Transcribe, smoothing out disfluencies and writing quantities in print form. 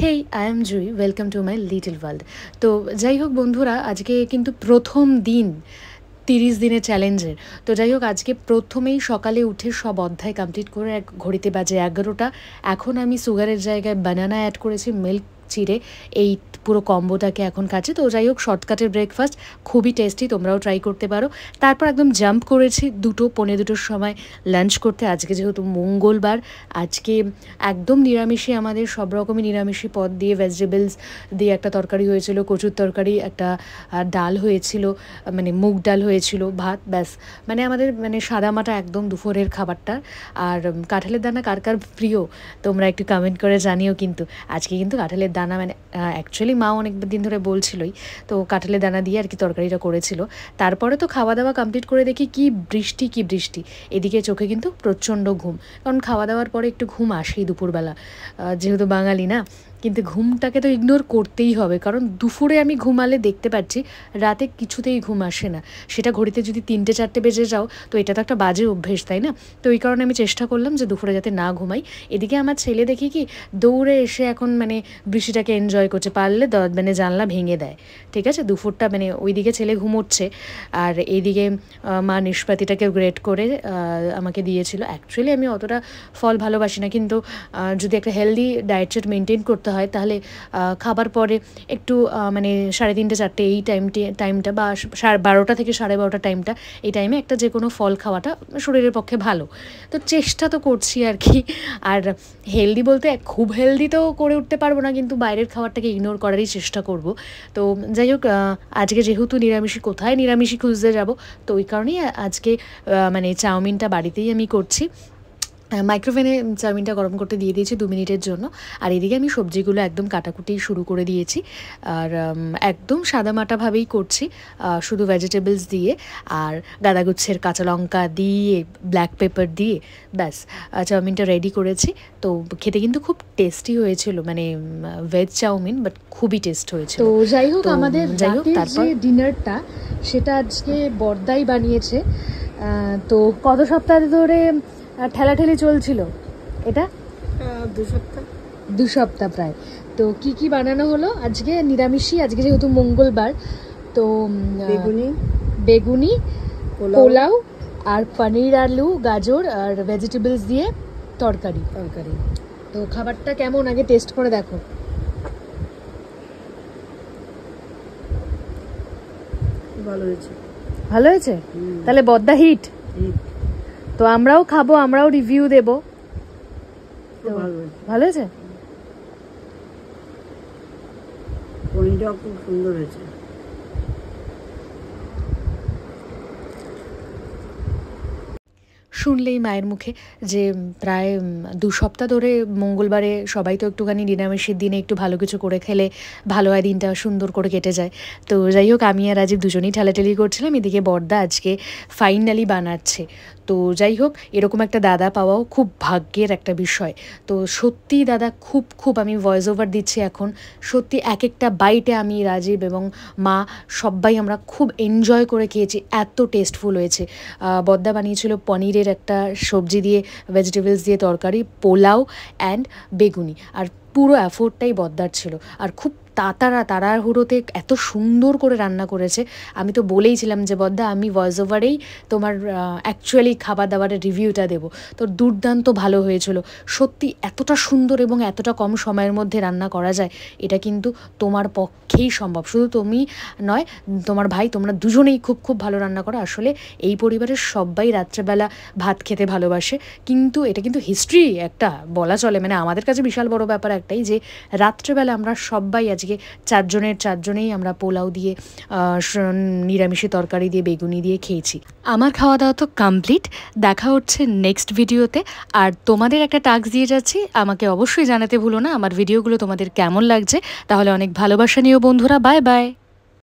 Hey I am Jui, welcome to my little world. তো যাই হোক বন্ধুরা, আজকে কিন্তু প্রথম দিন 30 দিনের চ্যালেঞ্জের। তো যাই হোক, আজকে প্রথমেই সকালে উঠে সব অধ্যায় কমপ্লিট করে ঘড়িতে বাজে 11টা। এখন আমি সুগারের জায়গায় বানানা অ্যাড করেছি, মিল্ক চিড়ে এই পুরো কম্বোটাকে এখন খাচ্ছি। তো যাই হোক, শর্টকাটের ব্রেকফাস্ট খুবই টেস্টি, তোমরাও ট্রাই করতে পারো। তারপর একদম জাম্প করেছি 2:15 সময় লাঞ্চ করতে। আজকে যেহেতু মঙ্গলবার, আজকে একদম নিরামিষই, আমাদের সব রকমই নিরামিষি পদ দিয়ে, ভেজিটেবলস দিয়ে একটা তরকারি হয়েছিল, কচুর তরকারি, একটা ডাল হয়েছিল, মানে মুগ ডাল হয়েছিল, ভাত, ব্যাস। মানে আমাদের মানে সাদামাটা একদম দুপুরের খাবারটা। আর কাঁঠালের দানা কার কার প্রিয় তোমরা একটু কমেন্ট করে জানিও। কিন্তু আজকে কিন্তু কাঁঠালের দানা মানে অ্যাকচুয়ালি মা অনেক দিন ধরে বলছিলই, তো কাঁঠালের দানা দিয়ে আর কি তরকারিটা করেছিল। তারপরে তো খাওয়া দাওয়া কমপ্লিট করে দেখি কি বৃষ্টি, এদিকে চোখে কিন্তু প্রচণ্ড ঘুম, কারণ খাওয়া দাওয়ার পরে একটু ঘুম আসেই দুপুরবেলা, যেহেতু বাঙালি না। কিন্তু ঘুমটাকে তো ইগনোর করতেই হবে, কারণ দুপুরে আমি ঘুমালে দেখতে পাচ্ছি রাতে কিছুতেই ঘুম আসে না। সেটা ঘড়িতে যদি 3-4 বেজে যাও, তো এটা তো একটা বাজে অভ্যেস, তাই না? তো এই কারণে আমি চেষ্টা করলাম যে দুপুরে যাতে না ঘুমাই। এদিকে আমার ছেলে দেখি কি দৌড়ে এসে এখন মানে বৃষ্টিটাকে এনজয় করছে, পারলে মানে জানলা ভেঙে দেয়। ঠিক আছে, দুপুরটা মানে ওইদিকে ছেলে ঘুমোচ্ছে, আর এইদিকে মা নিষ্পাতিটাকে গ্রেট করে আমাকে দিয়েছিল। অ্যাকচুয়ালি আমি অতটা ফল ভালোবাসি না, কিন্তু যদি একটা হেলদি ডায়েট চার্ট মেনটেন করতে হয়, তাহলে খাবার পরে একটু মানে 3:30-4টে এই টাইমটা বা 12টা থেকে 12:30 টাইমটা, এই টাইমে একটা যে কোনো ফল খাওয়াটা শরীরের পক্ষে ভালো। তো চেষ্টা তো করছি আর কি। আর হেলদি বলতে খুব হেলদি তো করে উঠতে পারবো না, কিন্তু বাইরের খাবারটাকে ইগনোর করারই চেষ্টা করব। তো যাই হোক, আজকে যেহেতু নিরামিষি, কোথায় নিরামিষি খুঁজতে যাব, তো ওই কারণেই আজকে মানে চাউমিনটা বাড়িতেই আমি করছি। মাইক্রোওভেনে চাউমিনটা গরম করতে দিয়ে দিয়েছি 2 মিনিটের জন্য। আর এদিকে আমি সবজিগুলো একদম কাটাকুটি শুরু করে দিয়েছি, আর একদম সাদামাটাভাবেই করছি, শুধু ভেজিটেবলস দিয়ে আর গাঁদাগুচ্ছের কাঁচা লঙ্কা দিয়ে, ব্ল্যাক পেপার দিয়ে, ব্যাস চাউমিনটা রেডি করেছি। তো খেতে কিন্তু খুব টেস্টি হয়েছিল, মানে ভেজ চাউমিন, বাট খুবই টেস্ট হয়েছিল। তো যাই হোক, আমাদের তারপর ডিনারটা সেটা আজকে বর্দাই বানিয়েছে। তো কত সপ্তাহ ধরে ঠেলাঠেলি চলছিল এটা? 2 সপ্তাহ প্রায়। তো কি বানানো হলো আজকে? নিরামিষই, আজকে যেহেতু মঙ্গলবার। তো বেগুনি, পোলাও, আর পনির, আলু, গাজর আর ভেজিটেবলস দিয়ে তরকারি। তো খাবারটা কেমন আগে টেস্ট করে দেখো। ভালো হয়েছে? তাহলে বদ্দা হিট। তো আমরাও খাবো, আমরাও রিভিউ দেবো। ভালো হয়েছে? পনিরটাও খুব সুন্দর হয়েছে। শুনলেই মায়ের মুখে যে প্রায় 2 সপ্তাহ ধরে মঙ্গলবারে সবাই তো একটুখানি নিরামিষের দিনে একটু ভালো কিছু করে খেলে ভালো হয়, দিনটা সুন্দর করে কেটে যায়। তো যাই হোক, আমি আর রাজীব দুজনেই ঠেলাঠেলি করছিলাম, এদিকে বর্দা আজকে ফাইনালি বানাচ্ছে। তো যাই হোক, এরকম একটা দাদা পাওয়াও খুব ভাগ্যের একটা বিষয়। তো সত্যিই দাদা খুব আমি ভয়েস ওভার দিচ্ছি এখন, সত্যি এক একটা বাইটে আমি, রাজীব এবং মা সবাই আমরা খুব এনজয় করে খেয়েছি, এত টেস্টফুল হয়েছে। বদ্দা বানিয়েছিল পনিরের একটা সবজি দিয়ে, ভেজিটেবলস দিয়ে তরকারি, পোলাও অ্যান্ড বেগুনি, আর পুরো অ্যাফোর্ডটাই বদ্দার ছিল। আর খুব তাড়াহুড়োতে এত সুন্দর করে রান্না করেছে। আমি তো বলেইছিলাম যে বদ্দা, আমি ভয়েস ওভারেই তোমার অ্যাকচুয়ালি খাবার দাবারের রিভিউটা দেবো। তো দুর্দান্ত ভালো হয়েছিল সত্যি। এতটা সুন্দর এবং এতটা কম সময়ের মধ্যে রান্না করা যায়, এটা কিন্তু তোমার পক্ষেই সম্ভব। শুধু তুমি নয়, তোমার ভাই, তোমরা দুজনেই খুব ভালো রান্না করো। আসলে এই পরিবারের সবাই রাত্রেবেলা ভাত খেতে ভালোবাসে, কিন্তু এটা কিন্তু হিস্ট্রি একটা বলা চলে। মানে আমাদের কাছে বিশাল বড় ব্যাপার একটাই, যে রাত্রেবেলা আমরা সবাই আজকে চারজনেই আমরা পোলাও দিয়ে, নিরামিষি তরকারি দিয়ে, বেগুনি দিয়ে খেয়েছি। আমার খাওয়া দাওয়া তো কমপ্লিট, দেখা হচ্ছে নেক্সট ভিডিওতে। আর তোমাদের একটা টাস্ক দিয়ে যাচ্ছি, আমাকে অবশ্যই জানাতে ভুলো না আমার ভিডিওগুলো তোমাদের কেমন লাগছে। তাহলে অনেক ভালোবাসা নিও বন্ধুরা, বাই বাই।